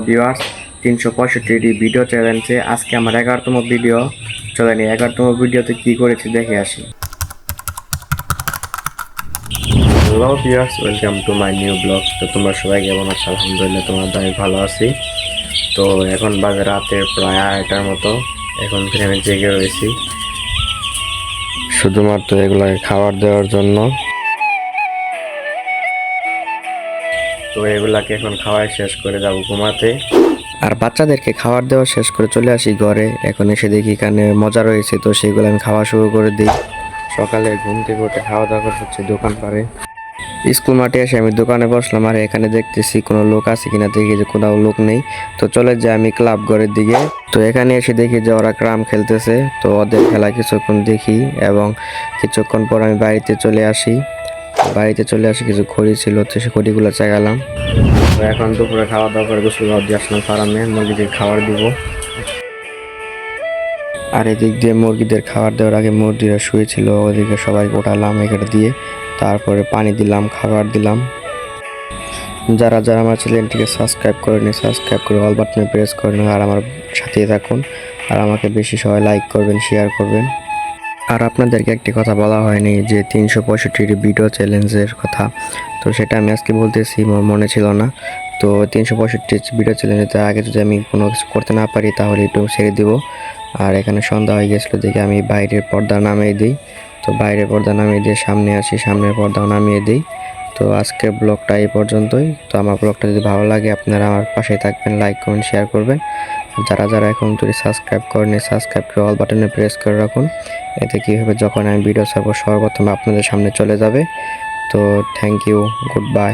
Viewers 365টি video চ্যালেঞ্জে আজকে আমার 11তম ভিডিও। চলেন 11তম ভিডিওতে কি করেছি দেখে আসি। Hello viewers, welcome to my new blog. তো তোমরা সবাই কেমন আছো? আলহামদুলিল্লাহ তোমাদের আমি ভালো আছি। তো এখন বাজে রাতের প্রায় 8টার মতো। এখন থেকে আমি জেগে রয়েছি শুধুমাত্র এগুলাকে খাবার দেওয়ার জন্য। তো এগুলাকে এখন খাওয়াই শেষ করে যাব ঘুমাতে। আর বাচ্চাদেরকে খাবার দেওয়া শেষ করে চলে আসি ঘরে। এখন এসে দেখি এখানে মজা রয়েছে, তো সেগুলো আমি খাওয়া শুরু করে দিই। সকালে ঘুম থেকে উঠে খাওয়া দাওয়া হচ্ছে দোকান পারে। স্কুল মাঠে এসে আমি দোকানে বসলাম, আর এখানে দেখতেছি কোনো লোক আছে কিনা, দেখি যে কোথাও লোক নেই। তো চলে যাই আমি ক্লাব ঘরের দিকে। তো এখানে এসে দেখি যে ওরা ক্রাম খেলতেছে। তো ওদের খেলা কিছুক্ষণ দেখি এবং কিছুক্ষণ পর আমি বাড়িতে চলে আসি। কিছু খড়ি ছিল, তো সে খড়িগুলো চাগালাম। তো এখন দুপুরে খাওয়া দাওয়া করে গোসল দিয়ে আসলাম ফার্মে, মুরগিদের খাবার দিব। আর এদিক দিয়ে মুরগিদের খাবার দেওয়ার আগে মুরগিরা শুয়েছিল, ওদিকে সবাই ওঠালাম এখানে দিয়ে। তারপরে পানি দিলাম, খাবার দিলাম। যারা যারা আমার চ্যানেলটিকে সাবস্ক্রাইব করেনি, সাবস্ক্রাইব করে অল বাটনে প্রেস করেন আর আমার সাথে থাকুন। আর আমাকে বেশি সবাই লাইক করবেন, শেয়ার করবেন। আর আপনাদেরকে একটি কথা বলা হয়নি, যে 365টি ভিডিও চ্যালেঞ্জের কথা। তো সেটা আমি আজকে বলতেছি, মনে ছিল না। তো 365 ভিডিও চ্যালেঞ্জের আগে যদি আমি কোনো কিছু করতে না পারি তাহলে একটু ছেড়ে দিব। আর এখানে সন্ধ্যা হয়ে গেছিলো দেখে আমি বাইরের পর্দা নামিয়ে দিই। তো বাইরের পর্দা নামিয়ে দিয়ে সামনে আসি, সামনের পর্দাও নামিয়ে দিই। তো আজকের ব্লগটা এই পর্যন্তই। তো আমার ব্লগটা যদি ভালো লাগে আপনারা আমার পাশেই থাকবেন, লাইক করবেন, শেয়ার করবেন। যারা যারা এখন তুই সাবস্ক্রাইব করেনি, সাবস্ক্রাইব করে অল বাটনে প্রেস করে রাখুন। এতে কী হবে, যখন আমি ভিডিও ছাড়বো সর্বপ্রথম আপনাদের সামনে চলে যাবে। তো থ্যাংক ইউ, গুড বাই।